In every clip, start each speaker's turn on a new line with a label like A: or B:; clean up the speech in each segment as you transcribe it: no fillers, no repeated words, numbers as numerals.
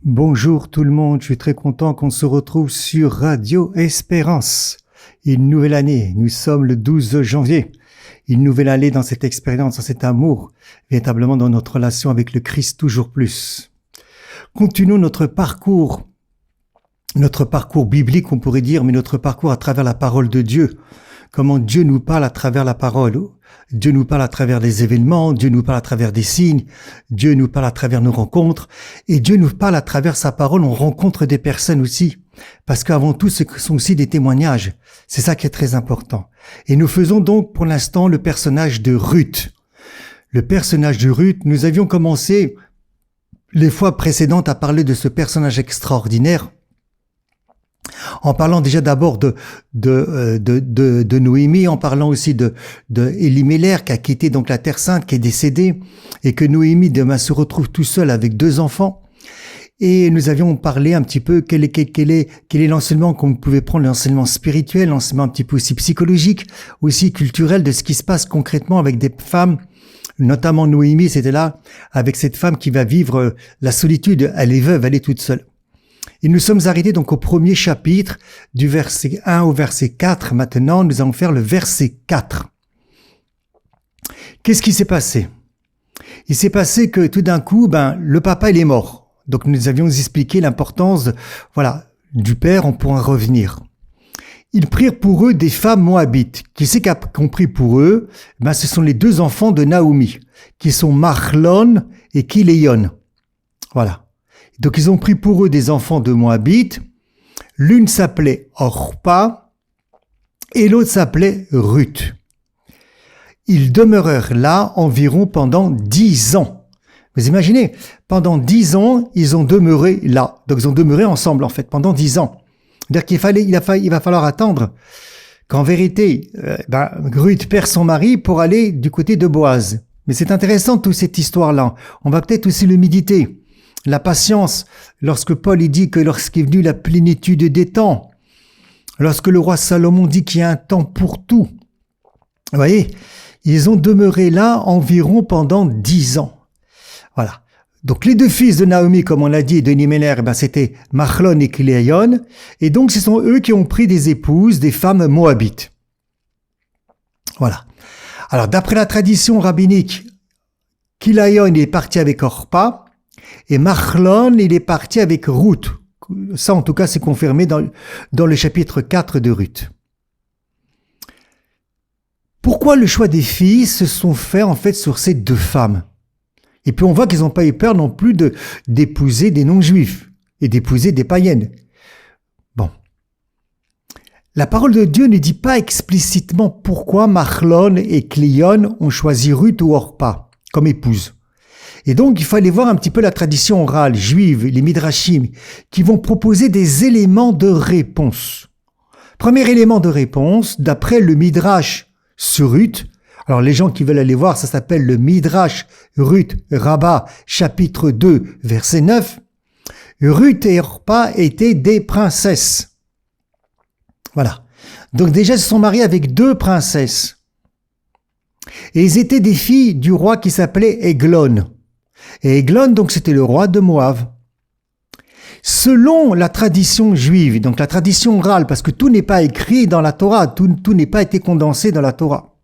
A: Bonjour tout le monde, je suis très content qu'on se retrouve sur Radio Espérance. Une nouvelle année, nous sommes le 12 janvier. Une nouvelle année dans cette expérience, dans cet amour, véritablement dans notre relation avec le Christ toujours plus. Continuons notre parcours biblique on pourrait dire, mais notre parcours à travers la parole de Dieu. Comment Dieu nous parle à travers la parole. Dieu nous parle à travers des événements, Dieu nous parle à travers des signes, Dieu nous parle à travers nos rencontres, et Dieu nous parle à travers sa parole, on rencontre des personnes aussi, parce qu'avant tout, ce sont aussi des témoignages. C'est ça qui est très important. Et nous faisons donc pour l'instant le personnage de Ruth. Le personnage de Ruth, nous avions commencé les fois précédentes à parler de ce personnage extraordinaire, en parlant déjà d'abord de Noémie, en parlant aussi de Elimelech qui a quitté donc la Terre Sainte, qui est décédé, et que Noémie demain se retrouve tout seul avec 2 enfants. Et nous avions parlé un petit peu quel est l'enseignement qu'on pouvait prendre, l'enseignement spirituel, l'enseignement un petit peu aussi psychologique, aussi culturel de ce qui se passe concrètement avec des femmes, notamment Noémie, c'était là, avec cette femme qui va vivre la solitude, elle est veuve, elle est toute seule. Et nous sommes arrêtés donc au premier chapitre, du verset 1 au verset 4. Maintenant, nous allons faire le verset 4. Qu'est-ce qui s'est passé? Il s'est passé que tout d'un coup, le papa, il est mort. Donc nous avions expliqué l'importance, du père, on pourra revenir. Ils prirent pour eux des femmes moabites. Qui c'est qui a compris pour eux? Ce sont les 2 enfants de Naomi, qui sont Mahlon et Kiléon. Voilà. Donc ils ont pris pour eux des enfants de Moabite. L'une s'appelait Orpa et l'autre s'appelait Ruth. Ils demeurèrent là environ pendant 10 ans. Vous imaginez, pendant 10 ans, ils ont demeuré là. Donc ils ont demeuré ensemble en fait pendant 10 ans. C'est-à-dire il va falloir attendre qu'en vérité, Ruth perd son mari pour aller du côté de Boaz. Mais c'est intéressant toute cette histoire-là. On va peut-être aussi le méditer. La patience, lorsque Paul dit que lorsqu'est venue la plénitude des temps, lorsque le roi Salomon dit qu'il y a un temps pour tout, vous voyez, ils ont demeuré là environ pendant 10 ans. Voilà. Donc les 2 fils de Naomi, comme on l'a dit, de Elimelech, c'était Mahlon et Kiléon, et donc ce sont eux qui ont pris des épouses, des femmes moabites. Voilà. Alors d'après la tradition rabbinique, Kiléon est parti avec Orpa, et Mahlon, il est parti avec Ruth. Ça, en tout cas, c'est confirmé dans le chapitre 4 de Ruth. Pourquoi le choix des filles se sont faits, en fait, sur ces 2 femmes? Et puis, on voit qu'ils n'ont pas eu peur non plus d'épouser des non-juifs et d'épouser des païennes. Bon. La parole de Dieu ne dit pas explicitement pourquoi Mahlon et Kiléon ont choisi Ruth ou Orpa comme épouse. Et donc, il fallait voir un petit peu la tradition orale juive, les midrashim, qui vont proposer des éléments de réponse. Premier élément de réponse, d'après le midrash sur Ruth. Alors, les gens qui veulent aller voir, ça s'appelle le midrash Ruth Rabbah, chapitre 2, verset 9. Ruth et Orpa étaient des princesses. Voilà. Donc, déjà, ils se sont mariés avec 2 princesses. Et ils étaient des filles du roi qui s'appelait Eglon. Et Eglon, donc, c'était le roi de Moab. Selon la tradition juive, donc la tradition orale, parce que tout n'est pas écrit dans la Torah, tout n'est pas été condensé dans la Torah.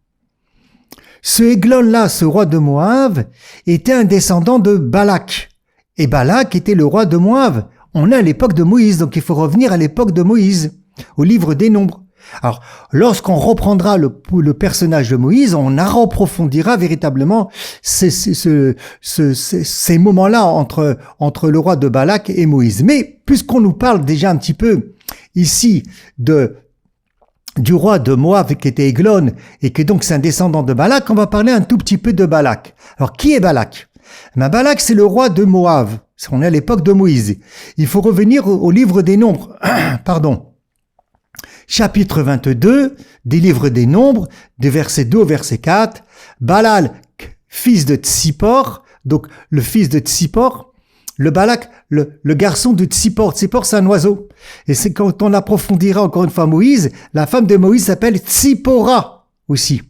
A: Ce Eglon-là, ce roi de Moab, était un descendant de Balak. Et Balak était le roi de Moab. On est à l'époque de Moïse, donc il faut revenir à l'époque de Moïse, au livre des Nombres. Alors, lorsqu'on reprendra le personnage de Moïse, on approfondira véritablement ces moments-là entre le roi de Balak et Moïse. Mais puisqu'on nous parle déjà un petit peu ici du roi de Moab qui était Eglon et que donc c'est un descendant de Balak, on va parler un tout petit peu de Balak. Alors, qui est Balak? Balak, c'est le roi de Moab. On est à l'époque de Moïse. Il faut revenir au livre des Nombres. Chapitre 22 des livres des Nombres, des versets 2 au verset 4, Balak, fils de Tsippor, donc le fils de Tsippor, le Balak, le garçon de Tsippor. Tsippor, c'est un oiseau. Et c'est quand on approfondira encore une fois Moïse, la femme de Moïse s'appelle Tsippora aussi.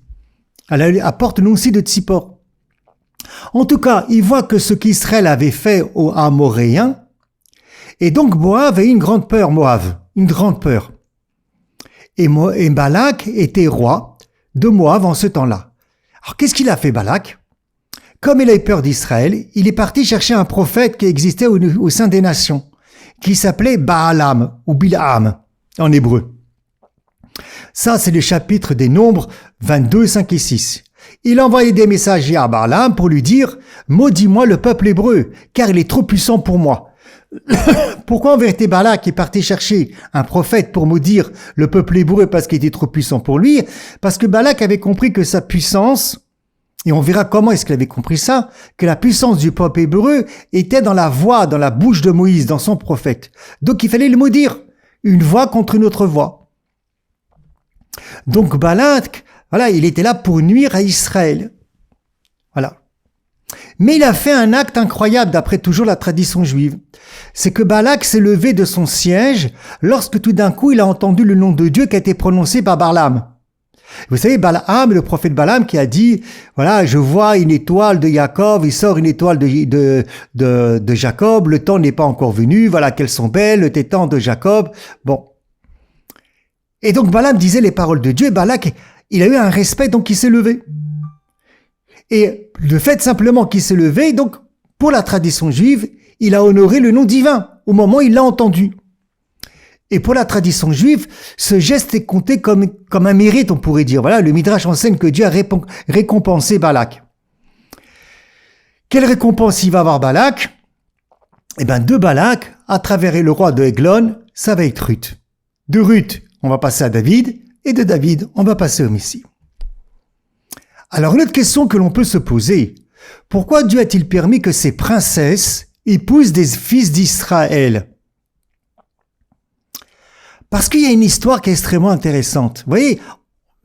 A: Elle apporte le nom aussi de Tsippor. En tout cas, il voit que ce qu'Israël avait fait aux Amoréens, Et donc Moab a eu une grande peur, une grande peur. Et Balak était roi de Moab en ce temps-là. Alors qu'est-ce qu'il a fait Balak? Comme il a eu peur d'Israël, il est parti chercher un prophète qui existait au sein des nations, qui s'appelait Baalam ou Bil'am en hébreu. Ça, c'est le chapitre des Nombres 22, 5 et 6. Il a envoyé des messagers à Balaam pour lui dire « Maudis-moi le peuple hébreu, car il est trop puissant pour moi. » Pourquoi en vérité Balak est parti chercher un prophète pour maudire le peuple hébreu parce qu'il était trop puissant pour lui? Parce que Balak avait compris que sa puissance, et on verra comment est-ce qu'il avait compris ça, que la puissance du peuple hébreu était dans la voix, dans la bouche de Moïse, dans son prophète. Donc il fallait le maudire, une voix contre une autre voix. Donc Balak, voilà, il était là pour nuire à Israël. Voilà. Mais il a fait un acte incroyable d'après toujours la tradition juive. C'est que Balak s'est levé de son siège lorsque tout d'un coup il a entendu le nom de Dieu qui a été prononcé par Balaam. Vous savez, Balaam, le prophète Balaam qui a dit, voilà, je vois une étoile de Jacob, il sort une étoile de Jacob, le temps n'est pas encore venu, voilà qu'elles sont belles, le temps de Jacob. Bon. Et donc Balaam disait les paroles de Dieu et Balak, il a eu un respect, donc il s'est levé. Et le fait simplement qu'il s'est levé, donc, pour la tradition juive, il a honoré le nom divin au moment où il l'a entendu. Et pour la tradition juive, ce geste est compté comme un mérite, on pourrait dire. Voilà, le Midrash enseigne que Dieu a récompensé Balak. Quelle récompense il va avoir Balak? Eh bien, de Balak, à travers le roi de Eglon, ça va être Ruth. De Ruth, on va passer à David, et de David, on va passer au Messie. Alors, une autre question que l'on peut se poser, pourquoi Dieu a-t-il permis que ces princesses épousent des fils d'Israël? Parce qu'il y a une histoire qui est extrêmement intéressante. Vous voyez,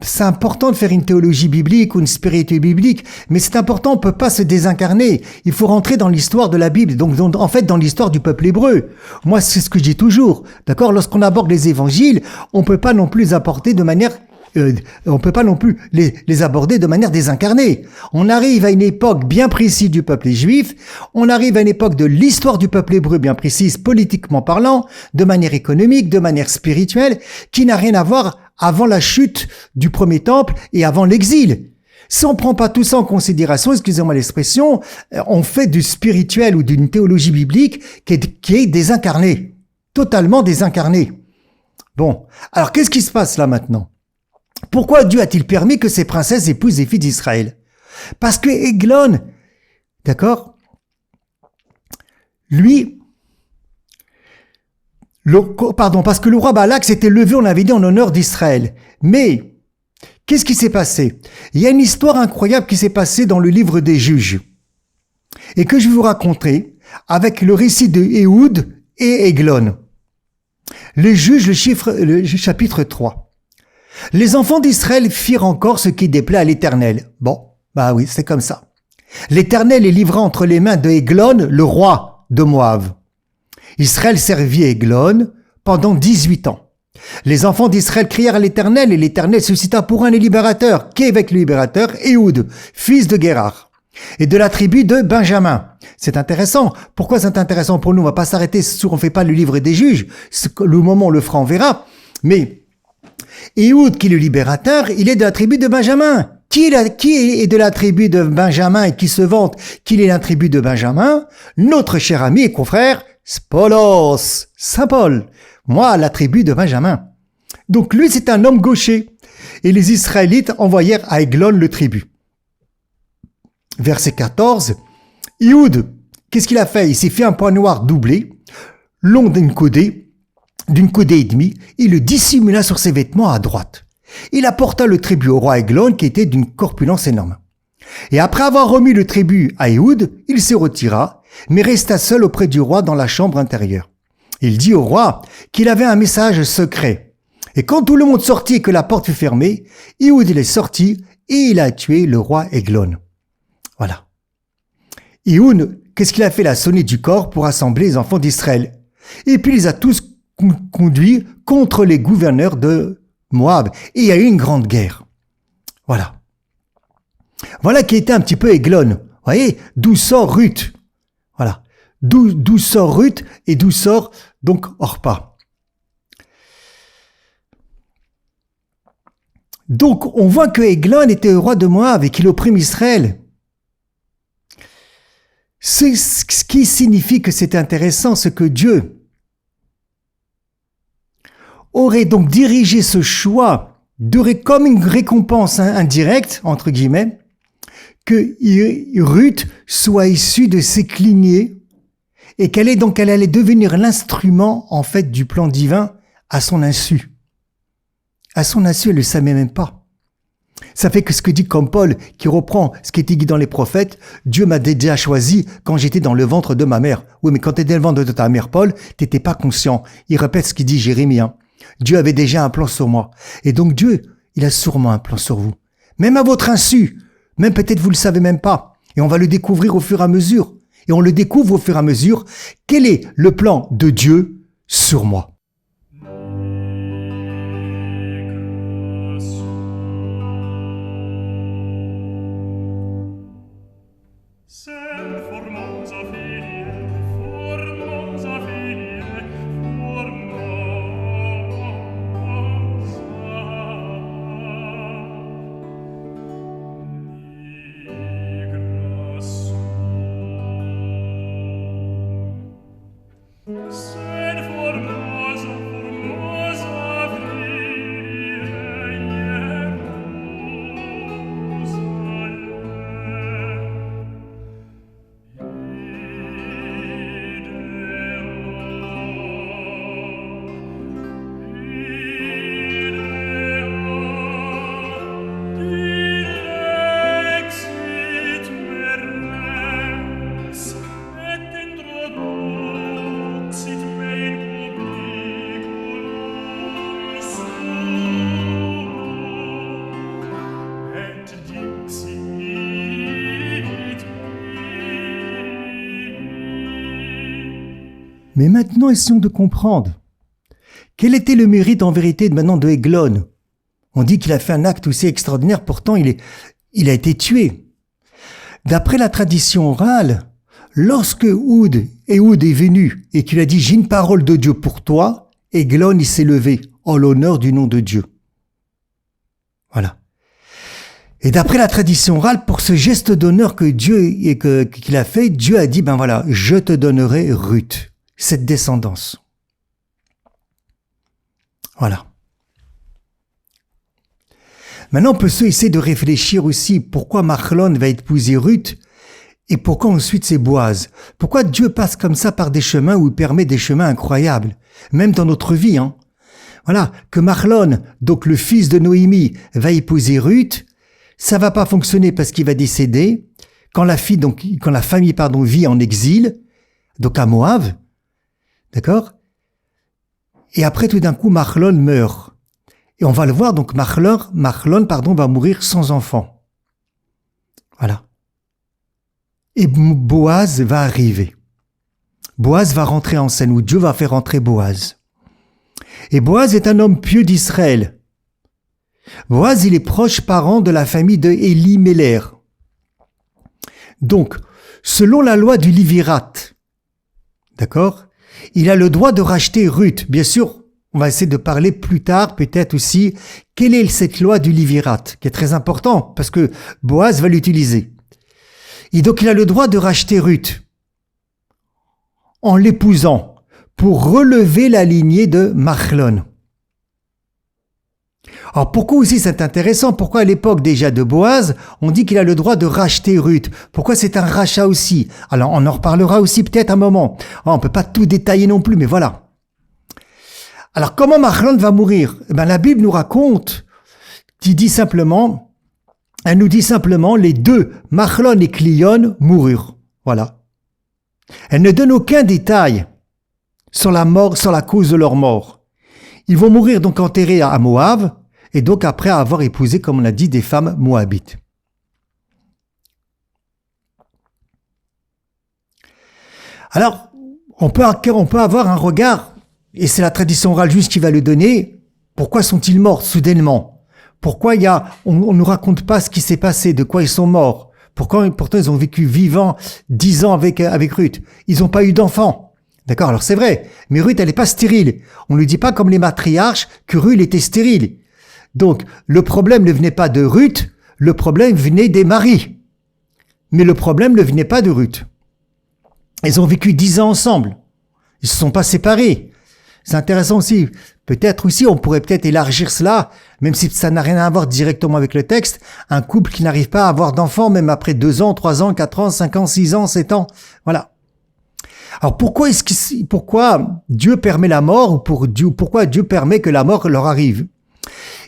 A: c'est important de faire une théologie biblique ou une spiritualité biblique, mais c'est important, on ne peut pas se désincarner. Il faut rentrer dans l'histoire de la Bible, donc en fait dans l'histoire du peuple hébreu. Moi, c'est ce que je dis toujours. D'accord? Lorsqu'on aborde les évangiles, on ne peut pas non plus les aborder de manière les aborder de manière désincarnée. On arrive à une époque bien précise du peuple juif, on arrive à une époque de l'histoire du peuple hébreu bien précise, politiquement parlant, de manière économique, de manière spirituelle, qui n'a rien à voir avant la chute du premier temple et avant l'exil. Si on prend pas tout ça en considération, excusez-moi l'expression, on fait du spirituel ou d'une théologie biblique qui est désincarnée, totalement désincarnée. Bon, alors qu'est-ce qui se passe là maintenant? Pourquoi Dieu a-t-il permis que ces princesses épousent les filles d'Israël? Parce que Eglon, d'accord, lui, parce que le roi Balak s'était levé, on avait dit, en honneur d'Israël. Mais, qu'est-ce qui s'est passé? Il y a une histoire incroyable qui s'est passée dans le livre des Juges, et que je vais vous raconter avec le récit de Éhoud et Eglon. Les Juges, le chapitre 3. Les enfants d'Israël firent encore ce qui déplaît à l'Éternel. Bon, bah oui, c'est comme ça. L'Éternel les livra entre les mains de Eglon, le roi de Moab. Israël servit Eglon pendant 18 ans. Les enfants d'Israël crièrent à l'Éternel et l'Éternel suscita pour un libérateur. Qui est avec le libérateur? Éhoud, fils de Guérar, et de la tribu de Benjamin. C'est intéressant. Pourquoi c'est intéressant pour nous? On va pas s'arrêter sur, on fait pas le livre des Juges. Le moment où on le fera, on verra. Mais Éhoud, qui est le libérateur, il est de la tribu de Benjamin. Qui est de la tribu de Benjamin et qui se vante qu'il est de la tribu de Benjamin? Notre cher ami et confrère, Spolos, Saint Paul. Moi, la tribu de Benjamin. Donc lui, c'est un homme gaucher. Et les Israélites envoyèrent à Eglon le tribut. Verset 14. Éhoud, qu'est-ce qu'il a fait? Il s'est fait un point noir doublé, long d'une coudée et demie, il le dissimula sur ses vêtements à droite. Il apporta le tribut au roi Eglon qui était d'une corpulence énorme. Et après avoir remis le tribut à Éhoud, il se retira, mais resta seul auprès du roi dans la chambre intérieure. Il dit au roi qu'il avait un message secret. Et quand tout le monde sortit et que la porte fut fermée, Éhoud il est sorti et il a tué le roi Eglon. Voilà. Éhoud, qu'est-ce qu'il a fait? Il a sonné du corps pour assembler les enfants d'Israël. Et puis il les a tous conduits contre les gouverneurs de Moab. Et il y a eu une grande guerre. Voilà. Voilà qui était un petit peu Eglon. Vous voyez, d'où sort Ruth. Voilà. d'où sort Ruth et d'où sort donc Orpa. Donc on voit que Églon était le roi de Moab et qu'il opprime Israël. Ce qui signifie que c'est intéressant, c'est que Dieu aurait donc dirigé ce choix comme une récompense indirecte, entre guillemets, que Ruth soit issue de ses lignées et qu'elle allait devenir l'instrument, en fait, du plan divin à son insu. À son insu, elle ne le savait même pas. Ça fait que ce que dit comme Paul, qui reprend ce qui était dit dans les prophètes, Dieu m'a déjà choisi quand j'étais dans le ventre de ma mère. Oui, mais quand tu étais dans le ventre de ta mère, Paul, t'étais pas conscient. Il répète ce qu'il dit Jérémie. Dieu avait déjà un plan sur moi. Et donc Dieu, il a sûrement un plan sur vous. Même à votre insu. Même peut-être vous le savez même pas. Et on va le découvrir au fur et à mesure. Et on le découvre au fur et à mesure. Quel est le plan de Dieu sur moi? Mais maintenant, essayons de comprendre. Quel était le mérite en vérité maintenant de Églon? On dit qu'il a fait un acte aussi extraordinaire, pourtant il a été tué. D'après la tradition orale, lorsque Ehud est venu et qu'il a dit « J'ai une parole de Dieu pour toi », Églon il s'est levé en l'honneur du nom de Dieu. Voilà. Et d'après la tradition orale, pour ce geste d'honneur qu'il a fait, Dieu a dit « Ben voilà, je te donnerai Ruth ». Cette descendance. Voilà. Maintenant, on peut essayer de réfléchir aussi pourquoi Machlon va épouser Ruth et pourquoi ensuite c'est Boaz. Pourquoi Dieu passe comme ça par des chemins où il permet des chemins incroyables, même dans notre vie. Voilà, que Machlon, donc le fils de Noémie, va épouser Ruth, ça va pas fonctionner parce qu'il va décéder. Quand la famille vit en exil, donc à Moab. D'accord? Et après, tout d'un coup, Machlon meurt. Et on va le voir, donc Machlon, va mourir sans enfant. Voilà. Et Boaz va arriver. Boaz va rentrer en scène, où Dieu va faire rentrer Boaz. Et Boaz est un homme pieux d'Israël. Boaz, il est proche parent de la famille de Élie-Méler. Donc, selon la loi du Livirat, d'accord? Il a le droit de racheter Ruth. Bien sûr, on va essayer de parler plus tard, peut-être aussi, quelle est cette loi du Livirat, qui est très important, parce que Boaz va l'utiliser. Et donc, il a le droit de racheter Ruth en l'épousant pour relever la lignée de Machlon. Alors, pourquoi aussi c'est intéressant? Pourquoi à l'époque déjà de Boaz, on dit qu'il a le droit de racheter Ruth? Pourquoi c'est un rachat aussi? Alors, on en reparlera aussi peut-être un moment. On peut pas tout détailler non plus, mais voilà. Alors, comment Machlon va mourir? La Bible nous raconte, elle nous dit simplement, les deux, Machlon et Clion, moururent. Voilà. Elle ne donne aucun détail sur la cause de leur mort. Ils vont mourir donc enterrés à Moab, et donc après avoir épousé, comme on l'a dit, des femmes moabites. Alors, on peut avoir un regard, et c'est la tradition orale juste qui va le donner, pourquoi sont-ils morts soudainement? Pourquoi on ne nous raconte pas ce qui s'est passé, de quoi ils sont morts? Pourtant, ils ont vécu vivants 10 ans avec Ruth. Ils n'ont pas eu d'enfants. D'accord? Alors c'est vrai. Mais Ruth, elle n'est pas stérile. On ne lui dit pas comme les matriarches que Ruth était stérile. Donc, le problème ne venait pas de Ruth. Le problème venait des maris. Mais le problème ne venait pas de Ruth. Ils ont vécu 10 ans ensemble. Ils se sont pas séparés. C'est intéressant aussi. Peut-être aussi, on pourrait peut-être élargir cela, même si ça n'a rien à voir directement avec le texte. Un couple qui n'arrive pas à avoir d'enfants, même après 2 ans, 3 ans, 4 ans, 5 ans, 6 ans, 7 ans. Voilà. Alors pourquoi Dieu permet la mort, ou pourquoi Dieu permet que la mort leur arrive?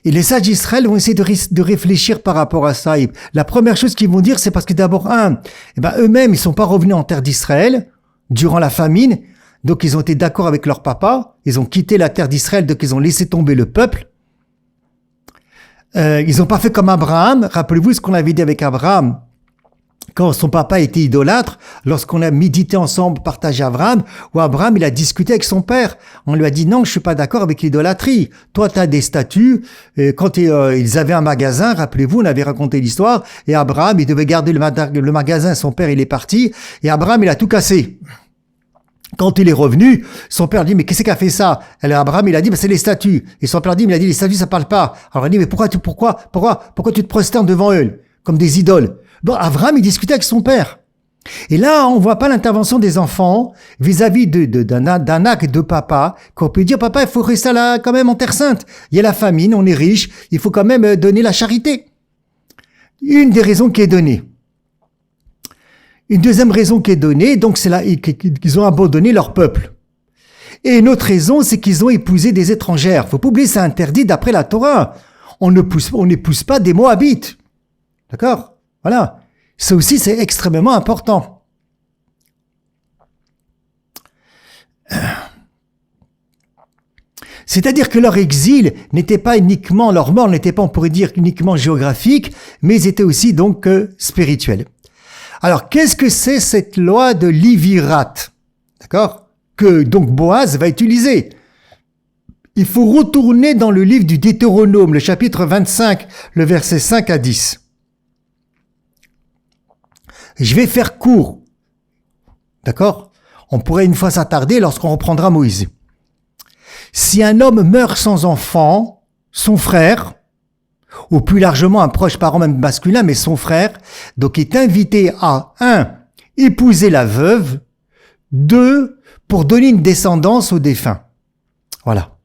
A: Et les sages d'Israël vont essayer de réfléchir par rapport à ça. Et la première chose qu'ils vont dire, c'est parce que d'abord, eux-mêmes, ils sont pas revenus en terre d'Israël durant la famine. Donc, ils ont été d'accord avec leur papa. Ils ont quitté la terre d'Israël, donc ils ont laissé tomber le peuple. Ils n'ont pas fait comme Abraham. Rappelez-vous ce qu'on avait dit avec Abraham. Quand son papa était idolâtre, lorsqu'on a médité ensemble, partagé Abraham, où Abraham, il a discuté avec son père. On lui a dit, non, je suis pas d'accord avec l'idolâtrie. Toi, tu as des statues. Et quand ils avaient un magasin, rappelez-vous, on avait raconté l'histoire, et Abraham, il devait garder le magasin. Son père, il est parti, et Abraham, il a tout cassé. Quand il est revenu, son père dit, mais qu'est-ce qu'a fait ça? Alors Abraham, il a dit, c'est les statues. Et son père dit, les statues, ça parle pas. Alors il dit, mais pourquoi tu te prosternes devant eux, comme des idoles? Bon, Abraham, il discutait avec son père. Et là, on voit pas l'intervention des enfants vis-à-vis d'un acte de papa, qu'on peut dire, papa, il faut rester là, quand même, en terre sainte. Il y a la famine, on est riche, il faut quand même donner la charité. Une des raisons qui est donnée. Une deuxième raison qui est donnée, donc c'est là qu'ils ont abandonné leur peuple. Et une autre raison, c'est qu'ils ont épousé des étrangères. Faut pas oublier, c'est interdit d'après la Torah. On n'épouse pas des Moabites. D'accord? Voilà. Ça aussi, c'est extrêmement important. C'est-à-dire que leur exil n'était pas uniquement, leur mort n'était pas, on pourrait dire, uniquement géographique, mais ils étaient aussi donc spirituels. Alors, qu'est-ce que c'est cette loi de Livirat? D'accord? Que donc Boaz va utiliser. Il faut retourner dans le livre du Deutéronome, le chapitre 25, le verset 5 à 10. Je vais faire court. D'accord? On pourrait une fois s'attarder lorsqu'on reprendra Moïse. Si un homme meurt sans enfant, son frère, ou plus largement un proche parent même masculin, mais son frère, donc est invité à 1. Épouser la veuve, 2. Pour donner une descendance au défunt. Voilà.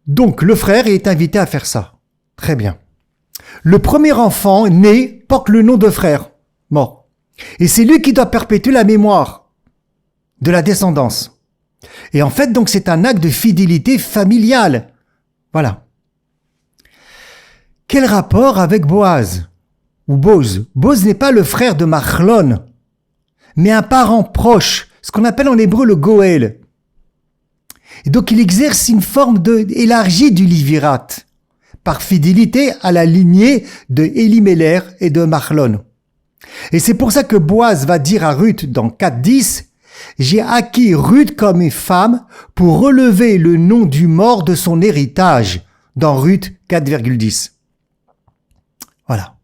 A: Donc le frère est invité à faire ça. Très bien. Le premier enfant né porte le nom de frère, mort. Et c'est lui qui doit perpétuer la mémoire de la descendance. Et en fait, donc c'est un acte de fidélité familiale. Voilà. Quel rapport avec Boaz ou Boz? Boz n'est pas le frère de Machlon, mais un parent proche, ce qu'on appelle en hébreu le Goël. Et donc il exerce une forme élargie du Livirat, par fidélité à la lignée de Elimelech et de Machlon. Et c'est pour ça que Boaz va dire à Ruth dans 4.10, « J'ai acquis Ruth comme une femme pour relever le nom du mort de son héritage » dans Ruth 4.10. Voilà.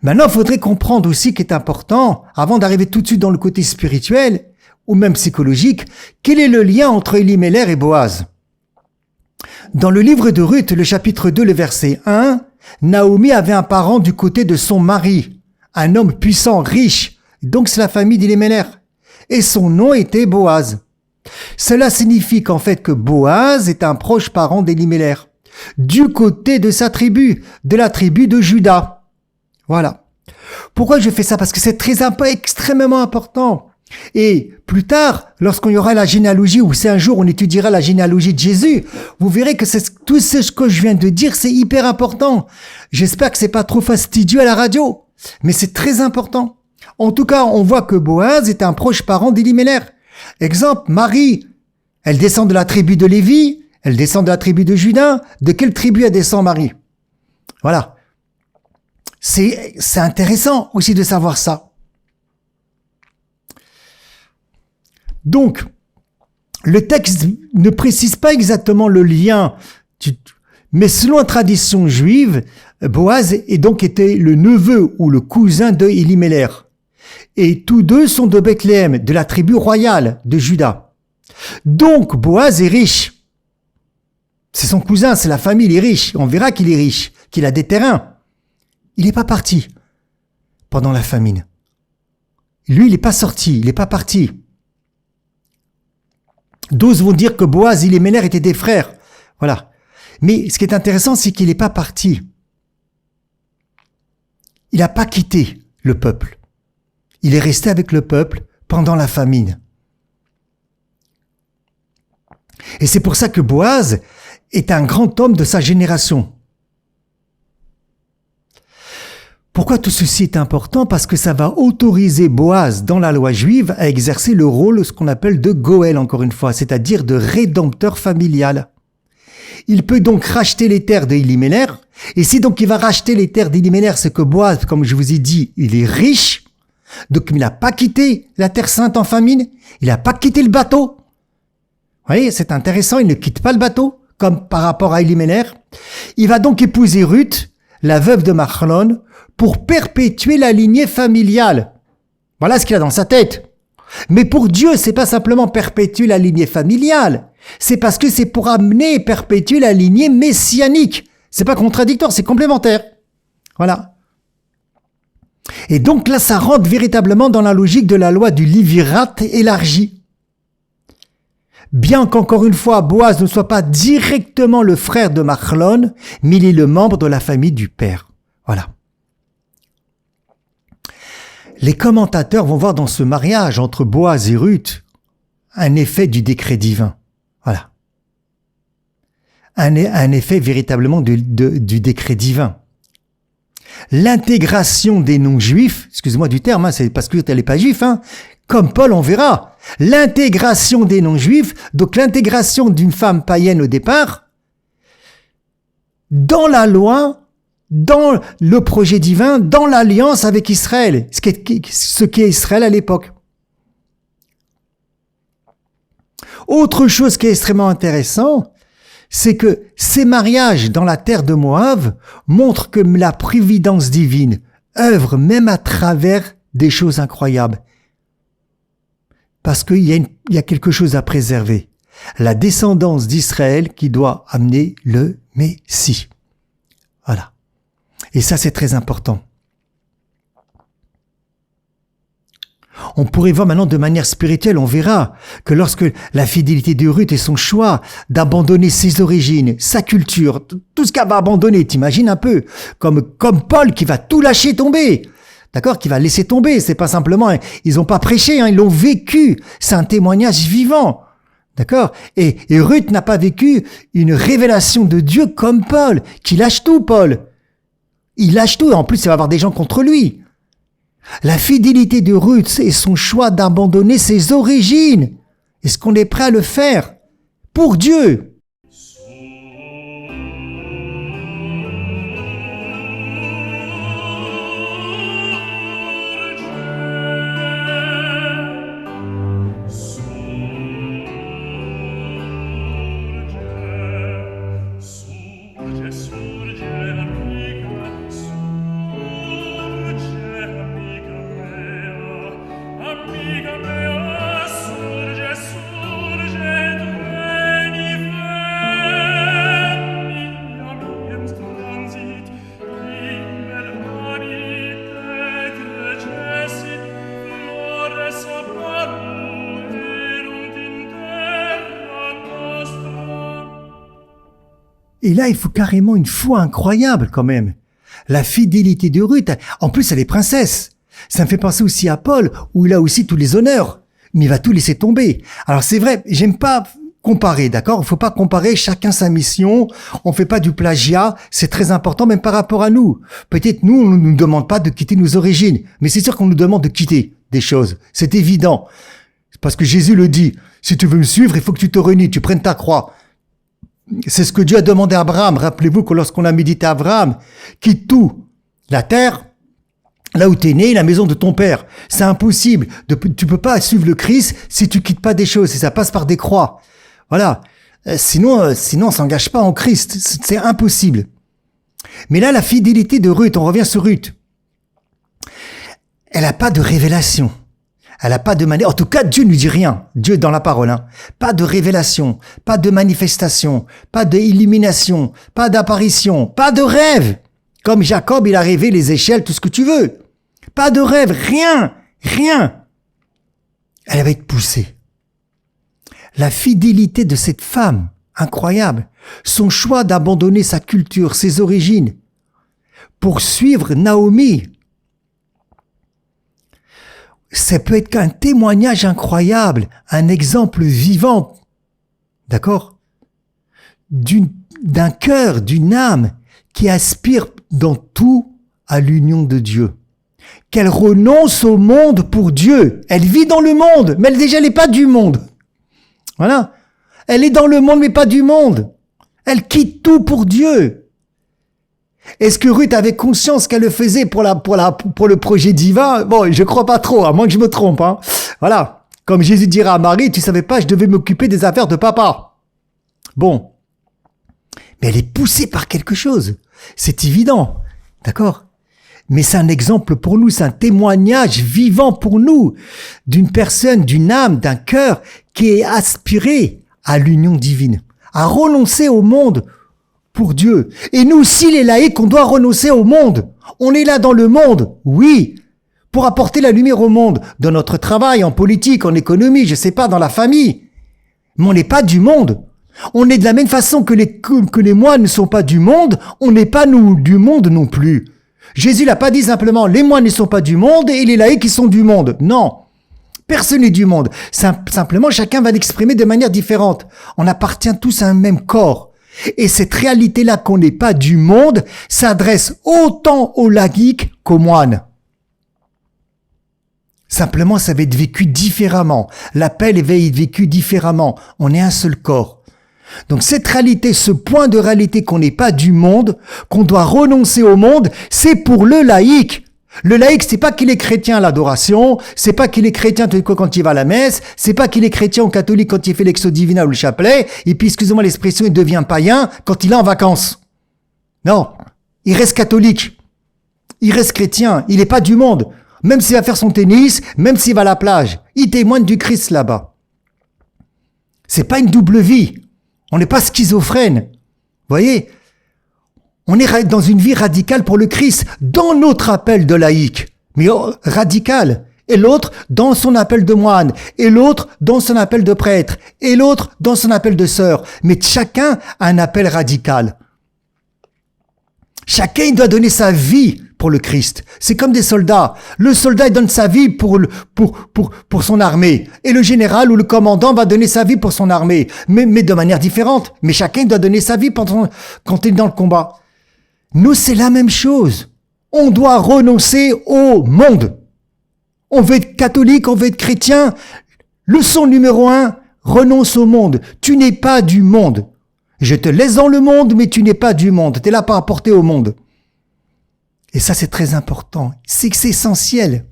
A: Maintenant, il faudrait comprendre aussi qu'il est important, avant d'arriver tout de suite dans le côté spirituel, ou même psychologique, quel est le lien entre Elimelech et Boaz? Dans le livre de Ruth, le chapitre 2, le verset 1, Naomi avait un parent du côté de son mari, un homme puissant, riche, donc c'est la famille d'Elimelech, et son nom était Boaz. Cela signifie qu'en fait que Boaz est un proche parent d'Elimelech, du côté de sa tribu, de la tribu de Juda. Voilà. Pourquoi je fais ça? Parce que c'est extrêmement important. Et plus tard, lorsqu'on y aura la généalogie, ou si un jour on étudiera la généalogie de Jésus, vous verrez que tout ce que je viens de dire, c'est hyper important. J'espère que c'est pas trop fastidieux à la radio, mais c'est très important. En tout cas, on voit que Boaz est un proche parent d'Elimelech. Exemple, Marie, elle descend de la tribu de Lévi, elle descend de la tribu de Juda. De quelle tribu elle descend Marie? Voilà. C'est intéressant aussi de savoir ça. Donc, le texte ne précise pas exactement le lien, Mais selon la tradition juive, Boaz est donc était le neveu ou le cousin de Elimelech. Et tous deux sont de Bethléem, de la tribu royale de Juda. Donc Boaz est riche. C'est son cousin, c'est la famille, il est riche. On verra qu'il est riche, qu'il a des terrains. Il n'est pas parti pendant la famine. Lui, il n'est pas sorti, il n'est pas parti. D'autres vont dire que Boaz et Elimelech étaient des frères. Voilà. Mais ce qui est intéressant, c'est qu'il n'est pas parti. Il n'a pas quitté le peuple. Il est resté avec le peuple pendant la famine. Et c'est pour ça que Boaz est un grand homme de sa génération. Pourquoi tout ceci est important? Parce que ça va autoriser Boaz dans la loi juive à exercer le rôle, ce qu'on appelle de Goël, encore une fois, c'est-à-dire de rédempteur familial. Il peut donc racheter les terres d'Elimelech, et si donc il va racheter les terres d'Elimelech, c'est que Boaz, comme je vous ai dit, il est riche, donc il n'a pas quitté la terre sainte en famine, il n'a pas quitté le bateau. Vous voyez, c'est intéressant, il ne quitte pas le bateau, comme par rapport à Elimelech. Il va donc épouser Ruth, la veuve de Machlon, pour perpétuer la lignée familiale. Voilà ce qu'il a dans sa tête. Mais pour Dieu, c'est pas simplement perpétuer la lignée familiale. C'est parce que c'est pour amener et perpétuer la lignée messianique. C'est pas contradictoire, c'est complémentaire. Voilà. Et donc là, ça rentre véritablement dans la logique de la loi du Lévirate élargie. Bien qu'encore une fois, Boaz ne soit pas directement le frère de Machlon, mais il est le membre de la famille du père. Voilà. Les commentateurs vont voir dans ce mariage entre Boaz et Ruth un effet du décret divin. Voilà. Un effet véritablement du décret divin. L'intégration des non-juifs, excusez-moi du terme, c'est parce que tu n'es pas juif, comme Paul, on verra. L'intégration des non-juifs, donc l'intégration d'une femme païenne au départ, dans la loi, dans le projet divin, dans l'alliance avec Israël, ce qu'est Israël à l'époque. Autre chose qui est extrêmement intéressant, c'est que ces mariages dans la terre de Moab montrent que la providence divine œuvre même à travers des choses incroyables. Parce qu'il y a quelque chose à préserver. La descendance d'Israël qui doit amener le Messie. Voilà. Et ça, c'est très important. On pourrait voir maintenant de manière spirituelle, on verra que lorsque la fidélité de Ruth et son choix d'abandonner ses origines, sa culture, tout ce qu'elle va abandonner, t'imagines un peu, comme Paul qui va tout lâcher tomber, d'accord, qui va laisser tomber, c'est pas simplement, ils n'ont pas prêché, ils l'ont vécu, c'est un témoignage vivant, d'accord, et Ruth n'a pas vécu une révélation de Dieu comme Paul, qui lâche tout, Paul. Il lâche tout, et en plus, il va avoir des gens contre lui. La fidélité de Ruth et son choix d'abandonner ses origines. Est-ce qu'on est prêt à le faire pour Dieu? Et là, il faut carrément une foi incroyable quand même. La fidélité de Ruth, en plus elle est princesse. Ça me fait penser aussi à Paul, où il a aussi tous les honneurs, mais il va tout laisser tomber. Alors c'est vrai, j'aime pas comparer, d'accord? Il faut pas comparer chacun sa mission, on fait pas du plagiat, c'est très important même par rapport à nous. Peut-être nous, on ne nous demande pas de quitter nos origines, mais c'est sûr qu'on nous demande de quitter des choses, c'est évident. Parce que Jésus le dit, si tu veux me suivre, il faut que tu te renies, tu prennes ta croix. C'est ce que Dieu a demandé à Abraham. Rappelez-vous que lorsqu'on a médité à Abraham, quitte tout, la terre, là où tu es né, la maison de ton père. C'est impossible. Tu peux pas suivre le Christ si tu quittes pas des choses, si ça passe par des croix. Voilà. Sinon on s'engage pas en Christ. C'est impossible. Mais là, la fidélité de Ruth, on revient sur Ruth. Elle n'a pas de révélation. Elle n'a pas de manière. En tout cas, Dieu ne lui dit rien. Dieu dans la parole, hein. Pas de révélation, pas de manifestation, pas d'illumination, pas d'apparition, pas de rêve. Comme Jacob, il a rêvé les échelles, tout ce que tu veux. Pas de rêve, rien. Elle va être poussée. La fidélité de cette femme, incroyable. Son choix d'abandonner sa culture, ses origines, pour suivre Naomi. Ça peut être qu'un témoignage incroyable, un exemple vivant, d'accord, d'un cœur, d'une âme qui aspire dans tout à l'union de Dieu. Qu'elle renonce au monde pour Dieu. Elle vit dans le monde, mais elle n'est pas du monde. Voilà. Elle est dans le monde, mais pas du monde. Elle quitte tout pour Dieu. Est-ce que Ruth avait conscience qu'elle le faisait pour le projet divin? Bon, je crois pas trop, à moins que je me trompe, hein. Voilà. Comme Jésus dira à Marie, tu savais pas, je devais m'occuper des affaires de papa. Bon. Mais elle est poussée par quelque chose. C'est évident. D'accord? Mais c'est un exemple pour nous, c'est un témoignage vivant pour nous d'une personne, d'une âme, d'un cœur qui est aspiré à l'union divine, à renoncer au monde pour Dieu. Et nous aussi, les laïcs, on doit renoncer au monde. On est là dans le monde, oui, pour apporter la lumière au monde, dans notre travail, en politique, en économie, je sais pas, dans la famille. Mais on n'est pas du monde. On est de la même façon que les moines ne sont pas du monde, on n'est pas nous du monde non plus. Jésus n'a pas dit simplement les moines ne sont pas du monde et les laïcs ils sont du monde. Non. Personne n'est du monde. Simplement, chacun va l'exprimer de manière différente. On appartient tous à un même corps. Et cette réalité-là qu'on n'est pas du monde s'adresse autant aux laïcs qu'aux moines. Simplement, ça va être vécu différemment. L'appel va être vécu différemment. On est un seul corps. Donc cette réalité, ce point de réalité qu'on n'est pas du monde, qu'on doit renoncer au monde, c'est pour le laïc. Le laïc, c'est pas qu'il est chrétien à l'adoration, c'est pas qu'il est chrétien quand il va à la messe, c'est pas qu'il est chrétien ou catholique quand il fait l'exo divina ou le chapelet, et puis, excusez-moi l'expression, il devient païen quand il est en vacances. Non, il reste catholique, il reste chrétien, il n'est pas du monde. Même s'il va faire son tennis, même s'il va à la plage, il témoigne du Christ là-bas. C'est pas une double vie. On n'est pas schizophrène. Vous voyez? On est dans une vie radicale pour le Christ, dans notre appel de laïc, mais radical. Et l'autre dans son appel de moine, et l'autre dans son appel de prêtre, et l'autre dans son appel de sœur. Mais chacun a un appel radical. Chacun il doit donner sa vie pour le Christ. C'est comme des soldats. Le soldat il donne sa vie pour son armée. Et le général ou le commandant va donner sa vie pour son armée. Mais de manière différente. Mais chacun doit donner sa vie quand il est dans le combat. Nous, c'est la même chose. On doit renoncer au monde. On veut être catholique, on veut être chrétien. Leçon numéro 1, renonce au monde. Tu n'es pas du monde. Je te laisse dans le monde, mais tu n'es pas du monde. Tu es là pour apporter au monde. Et ça, c'est très important. C'est que c'est essentiel.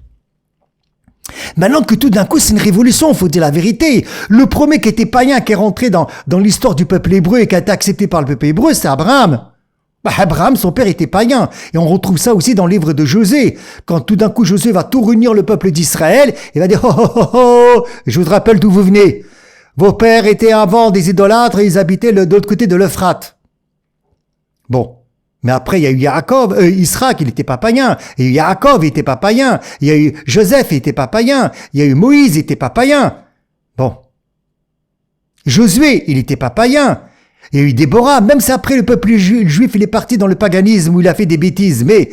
A: Maintenant que tout d'un coup, c'est une révolution, il faut dire la vérité. Le premier qui était païen, qui est rentré dans l'histoire du peuple hébreu et qui a été accepté par le peuple hébreu, c'est Abraham. Abraham, son père était païen. Et on retrouve ça aussi dans le livre de Josué. Quand tout d'un coup, Josué va tout réunir le peuple d'Israël, il va dire, oh, oh, oh, oh, je vous rappelle d'où vous venez. Vos pères étaient avant des idolâtres et ils habitaient de l'autre côté de l'Euphrate. Bon. Mais après, il y a eu Jacob, Israël, il n'était pas païen. Il y a eu Jacob, il n'était pas païen. Il y a eu Joseph, il n'était pas païen. Il y a eu Moïse, il n'était pas païen. Bon. Josué, il n'était pas païen. Il y a eu Déborah, même si après le peuple juif, il est parti dans le paganisme où il a fait des bêtises. Mais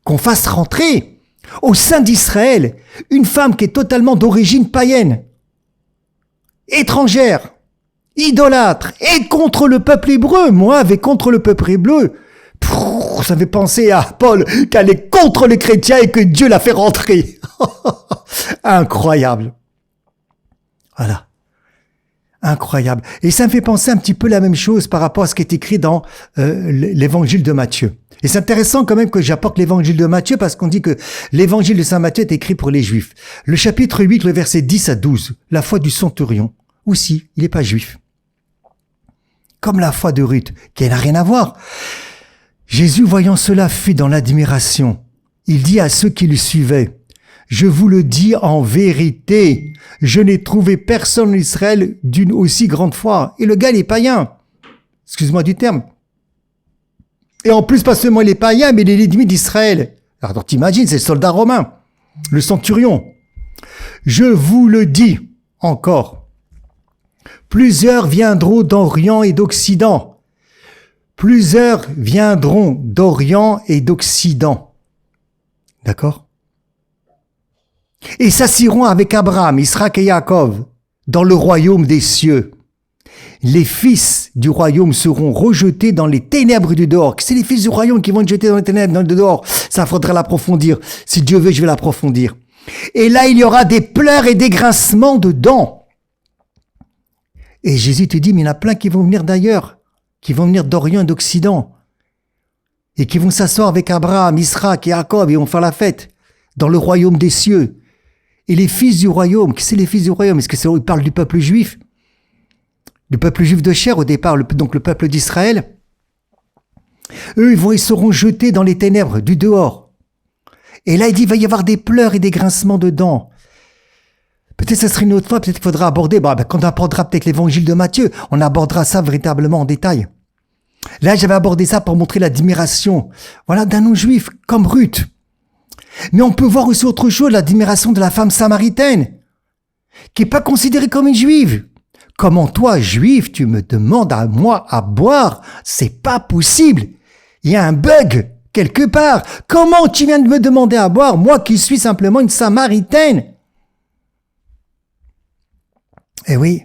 A: qu'on fasse rentrer au sein d'Israël une femme qui est totalement d'origine païenne, étrangère, idolâtre, et contre le peuple hébreu. Moi, avec contre le peuple hébreu, ça fait penser à Paul qu'elle est contre les chrétiens et que Dieu l'a fait rentrer. Incroyable. Voilà. Incroyable. Et ça me fait penser un petit peu la même chose par rapport à ce qui est écrit dans l'évangile de Matthieu. Et c'est intéressant quand même que j'apporte l'évangile de Matthieu parce qu'on dit que l'évangile de Saint Matthieu est écrit pour les Juifs. Le chapitre 8, le verset 10 à 12, la foi du centurion. aussi, il n'est pas juif. Comme la foi de Ruth, qui n'a rien à voir. Jésus, voyant cela, fut dans l'admiration. Il dit à ceux qui le suivaient, « Je vous le dis en vérité, je n'ai trouvé personne en Israël d'une aussi grande foi. » Et le gars, il est païen. Excuse-moi du terme. Et en plus, pas seulement il est païen, mais il est l'ennemi d'Israël. Alors t'imagines, c'est le soldat romain, le centurion. « Je vous le dis encore, plusieurs viendront d'Orient et d'Occident. » Plusieurs viendront d'Orient et d'Occident. D'accord? Et s'assiront avec Abraham, Isaac et Jacob dans le royaume des cieux. Les fils du royaume seront rejetés dans les ténèbres du dehors. C'est les fils du royaume qui vont être jetés dans les ténèbres, dans le dehors. Ça faudra l'approfondir. Si Dieu veut, je vais l'approfondir. Et là, il y aura des pleurs et des grincements de dents. Et Jésus te dit, mais il y en a plein qui vont venir d'ailleurs, qui vont venir d'Orient et d'Occident, et qui vont s'asseoir avec Abraham, Isaac et Jacob, et vont faire la fête dans le royaume des cieux. Et les fils du royaume, qui c'est les fils du royaume? Est-ce que il parle du peuple juif? Le peuple juif de chair au départ, donc le peuple d'Israël. Eux, ils seront jetés dans les ténèbres du dehors. Et là, il dit, il va y avoir des pleurs et des grincements de dents. Peut-être que ça serait une autre fois, peut-être qu'il faudra aborder, quand on abordera peut-être l'évangile de Matthieu, on abordera ça véritablement en détail. Là, j'avais abordé ça pour montrer l'admiration, voilà, d'un non-juif, comme Ruth. Mais on peut voir aussi autre chose, l'admiration de la femme samaritaine, qui n'est pas considérée comme une juive. Comment toi, juif, tu me demandes à moi à boire? C'est pas possible. Il y a un bug quelque part. Comment tu viens de me demander à boire, moi qui suis simplement une samaritaine? Eh oui.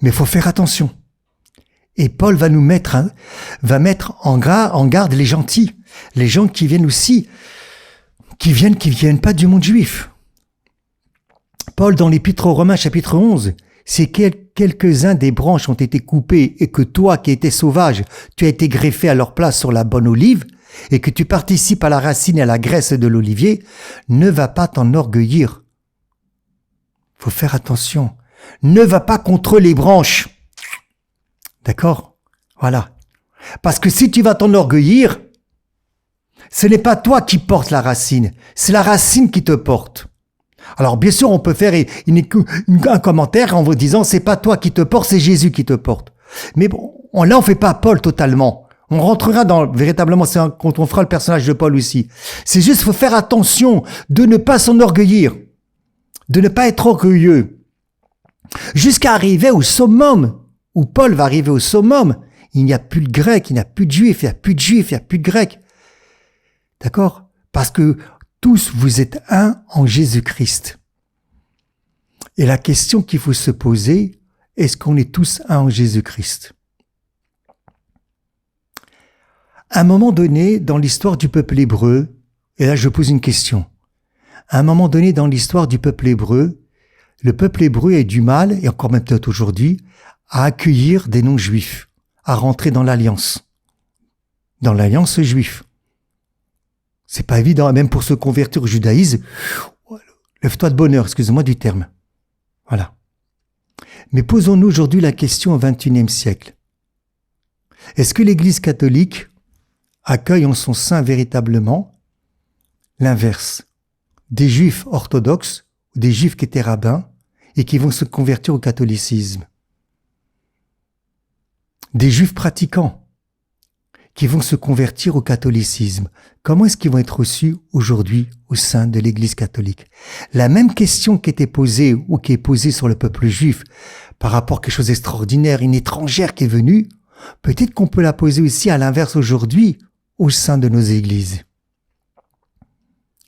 A: Mais il faut faire attention. Et Paul va nous mettre, en garde les gentils, les gens qui viennent aussi, qui viennent pas du monde juif. Paul, dans l'Épître aux Romains, chapitre 11, si quelques-uns des branches ont été coupés et que toi, qui étais sauvage, tu as été greffé à leur place sur la bonne olive, et que tu participes à la racine et à la graisse de l'olivier, ne va pas t'enorgueillir. Faut faire attention. Ne va pas contre les branches. D'accord? Voilà. Parce que si tu vas t'enorgueillir, ce n'est pas toi qui portes la racine, c'est la racine qui te porte. Alors bien sûr, on peut faire un commentaire en vous disant, c'est pas toi qui te porte, c'est Jésus qui te porte. Mais bon, là on fait pas Paul totalement. On rentrera véritablement, quand on fera le personnage de Paul aussi. C'est juste, faut faire attention de ne pas s'enorgueillir, de ne pas être orgueilleux. Jusqu'à arriver au summum, où Paul va arriver au summum, il n'y a plus de grec, il n'y a plus de juif, il n'y a plus de juif, il n'y a plus de grec. D'accord? Parce que tous vous êtes un en Jésus-Christ. Et la question qu'il faut se poser, est-ce qu'on est tous un en Jésus-Christ? À un moment donné, dans l'histoire du peuple hébreu, et là je pose une question, à un moment donné dans l'histoire du peuple hébreu, le peuple hébreu a du mal, et encore même peut-être aujourd'hui, à accueillir des non-juifs, à rentrer dans l'alliance juive. C'est pas évident, même pour se convertir au judaïsme, lève-toi de bonheur, excusez-moi du terme. Voilà. Mais posons-nous aujourd'hui la question au XXIe siècle. Est-ce que l'Église catholique accueille en son sein véritablement l'inverse, des juifs orthodoxes, des juifs qui étaient rabbins et qui vont se convertir au catholicisme, des juifs pratiquants qui vont se convertir au catholicisme? Comment est-ce qu'ils vont être reçus aujourd'hui au sein de l'Église catholique? La même question qui était posée ou qui est posée sur le peuple juif par rapport à quelque chose d'extraordinaire, une étrangère qui est venue, peut-être qu'on peut la poser aussi à l'inverse aujourd'hui au sein de nos églises.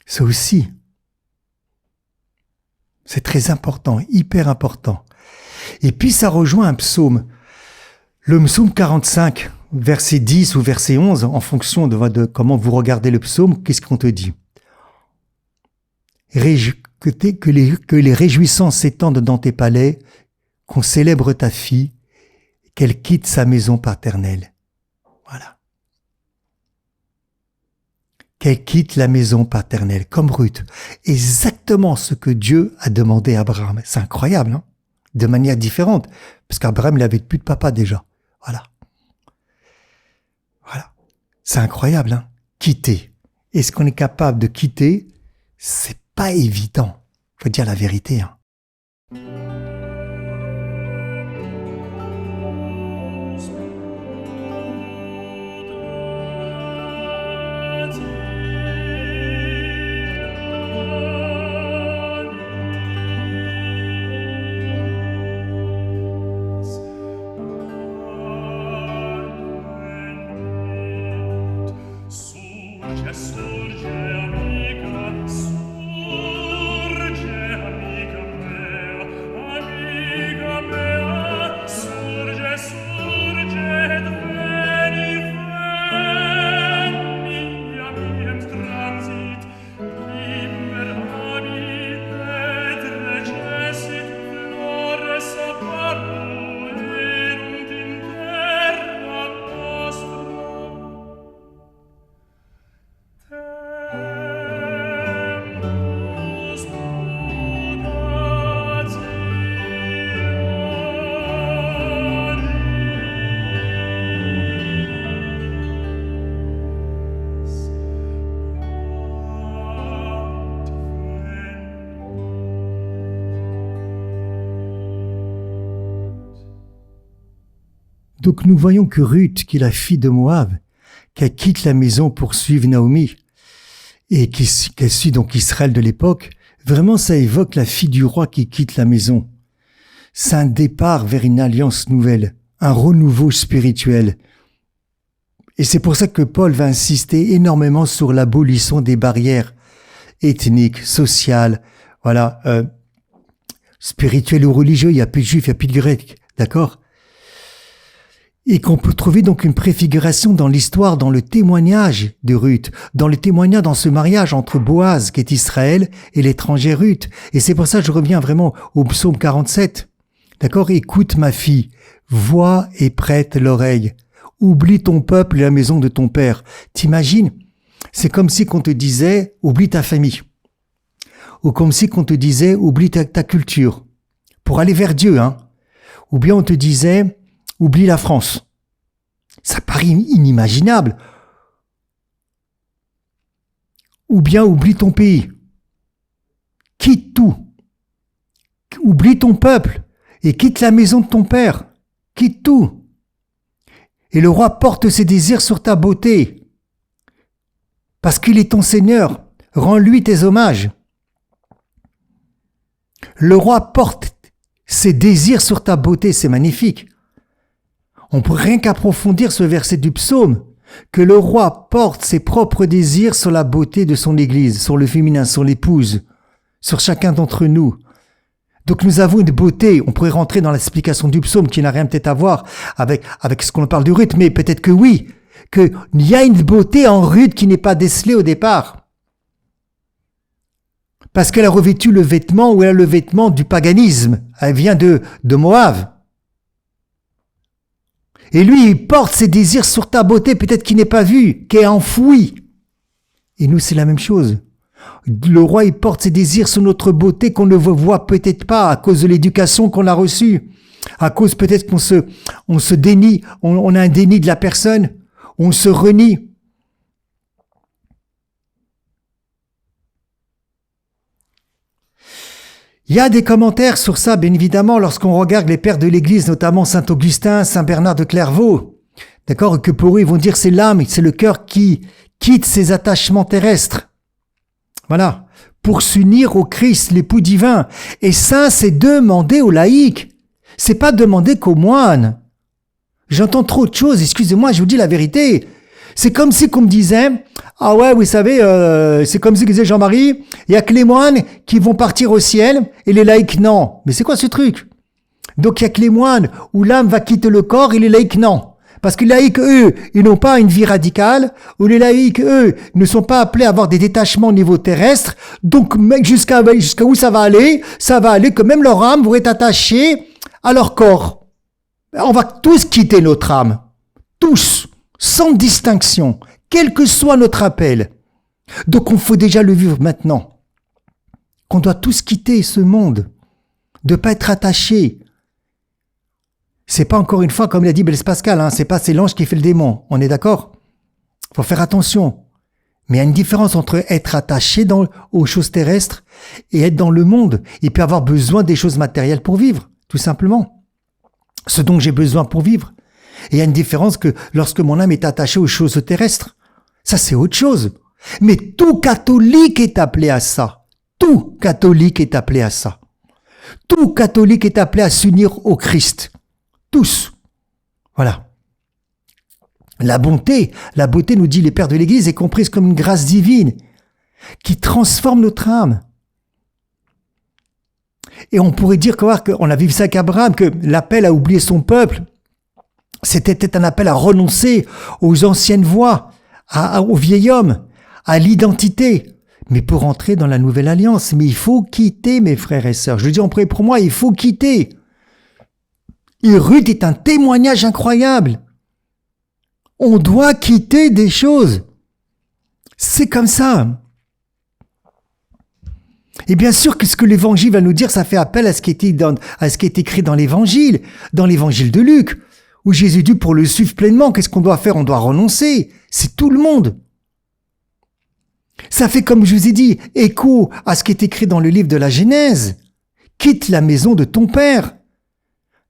A: Ça aussi, c'est très important, hyper important. Et puis ça rejoint un psaume, le psaume 45, verset 10 ou verset 11, en fonction de comment vous regardez le psaume, qu'est-ce qu'on te dit? Que les réjouissances s'étendent dans tes palais, qu'on célèbre ta fille, qu'elle quitte sa maison paternelle. Voilà. qu'elle quitte la maison paternelle, comme Ruth. Exactement ce que Dieu a demandé à Abraham. C'est incroyable, hein? De manière différente, parce qu'Abraham, il avait plus de papa déjà. Voilà. Voilà. C'est incroyable, hein? Quitter. Est-ce qu'on est capable de quitter? C'est pas évident. Faut dire la vérité, hein. Donc nous voyons que Ruth, qui est la fille de Moab, qu'elle quitte la maison pour suivre Naomi, et qu'elle suit donc Israël de l'époque, vraiment ça évoque la fille du roi qui quitte la maison. C'est un départ vers une alliance nouvelle, un renouveau spirituel. Et c'est pour ça que Paul va insister énormément sur l'abolition des barrières ethniques, sociales, voilà, spirituelles ou religieuses. Il n'y a plus de juifs, il n'y a plus de grecs, d'accord? Et qu'on peut trouver donc une préfiguration dans l'histoire, dans le témoignage de Ruth, dans le témoignage dans ce mariage entre Boaz, qui est Israël, et l'étranger Ruth. Et c'est pour ça que je reviens vraiment au psaume 47. D'accord? Écoute ma fille, vois et prête l'oreille. Oublie ton peuple et la maison de ton père. T'imagines? C'est comme si qu'on te disait, oublie ta famille. Ou comme si qu'on te disait, oublie ta culture. Pour aller vers Dieu, hein. Ou bien on te disait, oublie la France. Ça paraît inimaginable. Ou bien oublie ton pays. Quitte tout. Oublie ton peuple et quitte la maison de ton père. Quitte tout. Et le roi porte ses désirs sur ta beauté. Parce qu'il est ton Seigneur. Rends-lui tes hommages. Le roi porte ses désirs sur ta beauté. C'est magnifique. On peut rien qu'approfondir ce verset du psaume, que le roi porte ses propres désirs sur la beauté de son église, sur le féminin, sur l'épouse, sur chacun d'entre nous. Donc nous avons une beauté, on pourrait rentrer dans l'explication du psaume qui n'a rien peut-être à voir avec ce qu'on parle de Ruth, mais peut-être que oui, qu'il y a une beauté en Ruth qui n'est pas décelée au départ. Parce qu'elle a revêtu le vêtement, ou elle a le vêtement du paganisme. Elle vient de Moab. Et lui, il porte ses désirs sur ta beauté, peut-être qu'il n'est pas vu, qui est enfoui. Et nous, c'est la même chose. Le roi, il porte ses désirs sur notre beauté qu'on ne voit peut-être pas à cause de l'éducation qu'on a reçue. À cause peut-être on se dénie, on a un déni de la personne, on se renie. Il y a des commentaires sur ça, bien évidemment, lorsqu'on regarde les pères de l'Église, notamment Saint Augustin, Saint Bernard de Clairvaux. D'accord? Que pour eux, ils vont dire c'est l'âme, c'est le cœur qui quitte ses attachements terrestres. Voilà. Pour s'unir au Christ, l'époux divin. Et ça, c'est demandé aux laïcs. C'est pas demandé qu'aux moines. J'entends trop de choses, excusez-moi, je vous dis la vérité. C'est comme si qu'on me disait, ah ouais, vous savez, c'est comme si disait Jean-Marie, il y a que les moines qui vont partir au ciel et les laïcs non. Mais c'est quoi ce truc? Donc il y a que les moines où l'âme va quitter le corps et les laïcs non. Parce que les laïcs, eux, ils n'ont pas une vie radicale, ou les laïcs, eux, ne sont pas appelés à avoir des détachements au niveau terrestre. Donc jusqu'à où ça va aller? Ça va aller que même leur âme va être attachée à leur corps. On va tous quitter notre âme. Tous. Sans distinction, quel que soit notre appel. Donc on faut déjà le vivre maintenant. Qu'on doit tous quitter ce monde, de pas être attaché. C'est pas encore une fois, comme l'a dit Blaise Pascal, c'est l'ange qui fait le démon. On est d'accord? Faut faire attention. Mais il y a une différence entre être attaché aux choses terrestres et être dans le monde. Il peut avoir besoin des choses matérielles pour vivre, tout simplement. Ce dont j'ai besoin pour vivre. Et il y a une différence que lorsque mon âme est attachée aux choses terrestres. Ça, c'est autre chose. Mais tout catholique est appelé à ça. Tout catholique est appelé à ça. Tout catholique est appelé à s'unir au Christ. Tous. Voilà. La bonté, nous dit les pères de l'Église, est comprise comme une grâce divine qui transforme notre âme. Et on pourrait dire qu'on a vu ça avec Abraham, que l'appel à oublier son peuple, c'était un appel à renoncer aux anciennes voies, au vieil homme, à l'identité. Mais pour entrer dans la nouvelle alliance, mais il faut quitter, mes frères et sœurs. Je le dis en prière pour moi, il faut quitter. Et Ruth est un témoignage incroyable. On doit quitter des choses. C'est comme ça. Et bien sûr que ce que l'évangile va nous dire, ça fait appel à ce qui est écrit dans l'évangile de Luc, où Jésus dit pour le suivre pleinement, qu'est-ce qu'on doit faire? On doit renoncer. C'est tout le monde. Ça fait, comme je vous ai dit, écho à ce qui est écrit dans le livre de la Genèse. Quitte la maison de ton père.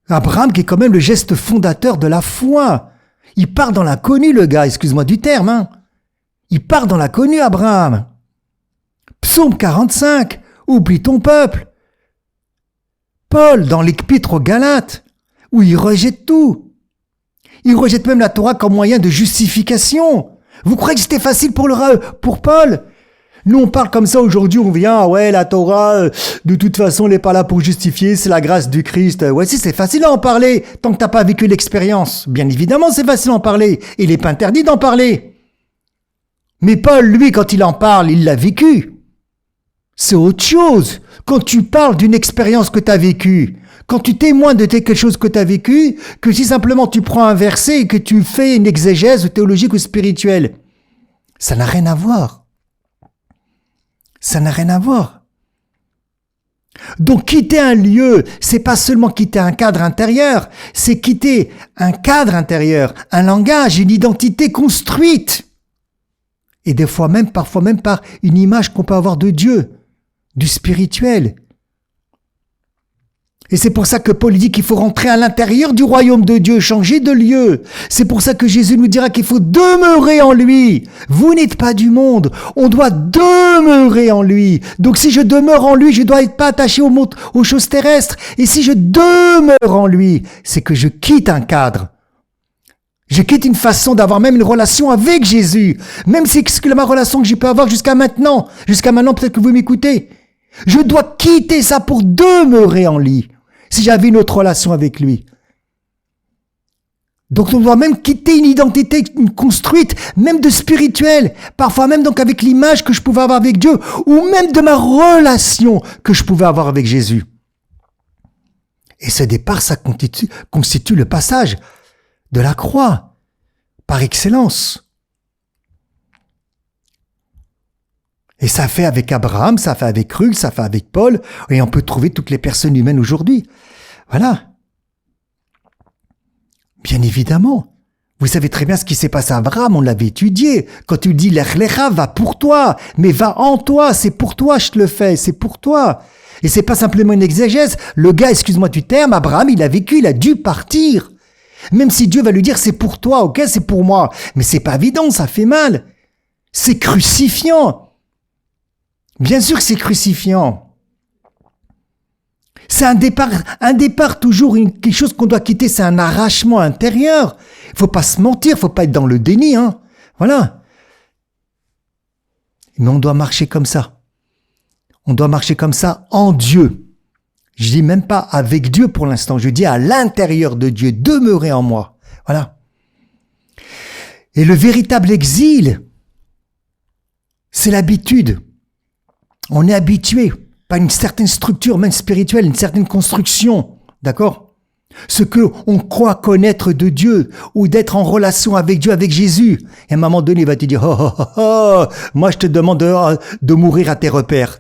A: Abraham, qui est quand même le geste fondateur de la foi. Il part dans l'inconnu, le gars, excuse-moi du terme. Il part dans l'inconnu, Abraham. Psaume 45, oublie ton peuple. Paul, dans l'Épître aux Galates, où il rejette tout. Il rejette même la Torah comme moyen de justification. Vous croyez que c'était facile pour Paul? Nous, on parle comme ça aujourd'hui, on vient, la Torah, de toute façon, elle n'est pas là pour justifier, c'est la grâce du Christ. Ouais, si, c'est facile à en parler, tant que t'as pas vécu l'expérience. Bien évidemment, c'est facile à en parler. Il n'est pas interdit d'en parler. Mais Paul, lui, quand il en parle, il l'a vécu. C'est autre chose. Quand tu parles d'une expérience que tu as vécue, quand tu témoignes de quelque chose que tu as vécu, que si simplement tu prends un verset et que tu fais une exégèse théologique ou spirituelle, ça n'a rien à voir. Ça n'a rien à voir. Donc quitter un lieu, c'est pas seulement quitter un cadre intérieur, c'est quitter un cadre intérieur, un langage, une identité construite. Et des fois même, parfois même par une image qu'on peut avoir de Dieu, du spirituel. Et c'est pour ça que Paul dit qu'il faut rentrer à l'intérieur du royaume de Dieu, changer de lieu. C'est pour ça que Jésus nous dira qu'il faut demeurer en lui. Vous n'êtes pas du monde, on doit demeurer en lui. Donc si je demeure en lui, je dois être pas attaché aux choses terrestres. Et si je demeure en lui, c'est que je quitte un cadre. Je quitte une façon d'avoir même une relation avec Jésus. Même si c'est ma relation que je peux avoir jusqu'à maintenant. Jusqu'à maintenant, peut-être que vous m'écoutez. Je dois quitter ça pour demeurer en lui. Si j'avais une autre relation avec lui. Donc on doit même quitter une identité construite, même de spirituel, parfois même donc avec l'image que je pouvais avoir avec Dieu, ou même de ma relation que je pouvais avoir avec Jésus. Et ce départ, ça constitue le passage de la croix, par excellence. Et ça fait avec Abraham, ça fait avec Ruth, ça fait avec Paul, et on peut trouver toutes les personnes humaines aujourd'hui. Voilà. Bien évidemment. Vous savez très bien ce qui s'est passé à Abraham, on l'avait étudié. Quand tu dis l'Echlecha, va pour toi, mais va en toi, c'est pour toi je te le fais, c'est pour toi. Et c'est pas simplement une exégèse. Le gars, excuse-moi du terme, Abraham, il a vécu, il a dû partir. Même si Dieu va lui dire c'est pour toi, ok, c'est pour moi. Mais c'est pas évident, ça fait mal. C'est crucifiant. Bien sûr que c'est crucifiant. C'est un départ toujours, quelque chose qu'on doit quitter, c'est un arrachement intérieur. Il faut pas se mentir, faut pas être dans le déni, Voilà. Mais on doit marcher comme ça. On doit marcher comme ça en Dieu. Je dis même pas avec Dieu pour l'instant, je dis à l'intérieur de Dieu, demeurer en moi. Voilà. Et le véritable exil, c'est l'habitude. On est habitué par une certaine structure, même spirituelle, une certaine construction. D'accord? ce que on croit connaître de Dieu ou d'être en relation avec Dieu, avec Jésus. Et à un moment donné, il va te dire, oh, oh, oh, oh, moi je te demande de mourir à tes repères.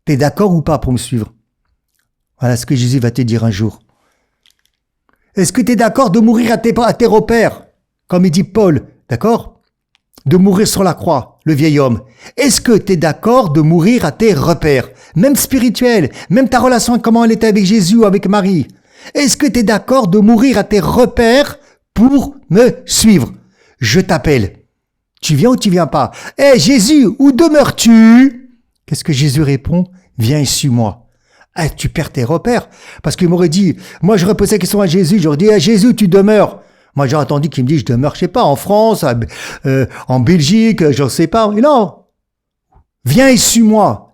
A: T'es d'accord ou pas pour me suivre? Voilà ce que Jésus va te dire un jour. Est-ce que tu es d'accord de mourir à tes repères? Comme il dit Paul, d'accord? De mourir sur la croix, le vieil homme. Est-ce que tu es d'accord de mourir à tes repères? Même spirituel, même ta relation, comment elle était avec Jésus ou avec Marie. Est-ce que tu es d'accord de mourir à tes repères pour me suivre? Je t'appelle. Tu viens ou tu viens pas? Eh Jésus, où demeures-tu? Qu'est-ce que Jésus répond? Viens et suis-moi. Ah, tu perds tes repères. Parce qu'il m'aurait dit, moi j'aurais posé la question à Jésus, j'aurais dit, Jésus, où tu demeures? Moi j'aurais attendu qu'il me dise, je demeure, je sais pas, en France, en Belgique, je ne sais pas. Et non, viens et suis-moi.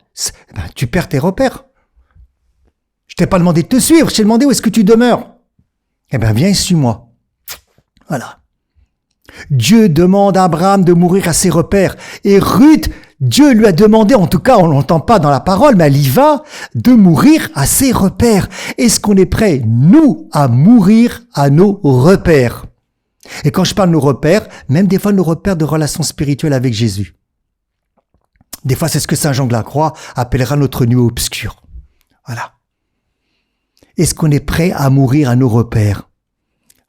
A: Ben, tu perds tes repères. Je t'ai pas demandé de te suivre, je t'ai demandé où est-ce que tu demeures. Eh ben, viens et suis-moi. Voilà. Dieu demande à Abraham de mourir à ses repères. Et Ruth, Dieu lui a demandé, en tout cas on l'entend pas dans la parole, mais elle y va, de mourir à ses repères. Est-ce qu'on est prêt, nous, à mourir à nos repères? Et quand je parle de nos repères, même des fois nos repères de relations spirituelles avec Jésus. Des fois c'est ce que Saint Jean de la Croix appellera notre nuée obscure. Voilà. Est-ce qu'on est prêt à mourir à nos repères?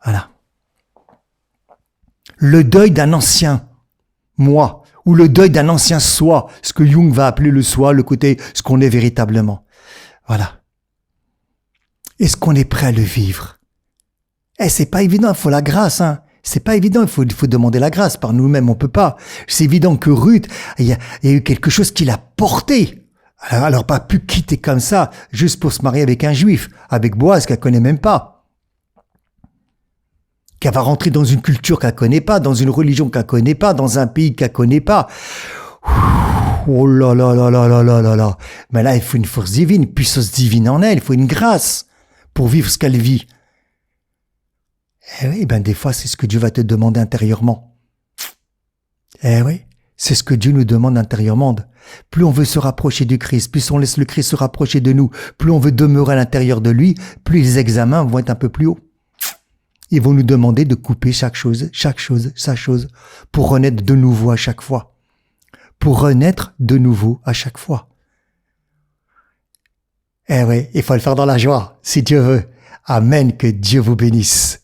A: Voilà. Le deuil d'un ancien moi, ou le deuil d'un ancien soi, ce que Jung va appeler le soi, le côté, ce qu'on est véritablement. Voilà. Est-ce qu'on est prêt à le vivre? C'est pas évident, il faut la grâce, hein. C'est pas évident, il faut demander la grâce par nous-mêmes, on peut pas. C'est évident que Ruth, il y a eu quelque chose qui l'a porté. Alors pas pu quitter comme ça, juste pour se marier avec un juif, avec Boaz qu'elle connaît même pas. Qu'elle va rentrer dans une culture qu'elle connaît pas, dans une religion qu'elle connaît pas, dans un pays qu'elle connaît pas. Oh là là là là là là là là. Mais là, il faut une force divine, une puissance divine en elle, il faut une grâce pour vivre ce qu'elle vit. Eh oui, ben des fois, c'est ce que Dieu va te demander intérieurement. Eh oui, c'est ce que Dieu nous demande intérieurement. Plus on veut se rapprocher du Christ, plus on laisse le Christ se rapprocher de nous, plus on veut demeurer à l'intérieur de lui, plus les examens vont être un peu plus hauts. Ils vont nous demander de couper chaque chose, sa chose, pour renaître de nouveau à chaque fois. Pour renaître de nouveau à chaque fois. Eh oui, il faut le faire dans la joie, si Dieu veut. Amen, que Dieu vous bénisse.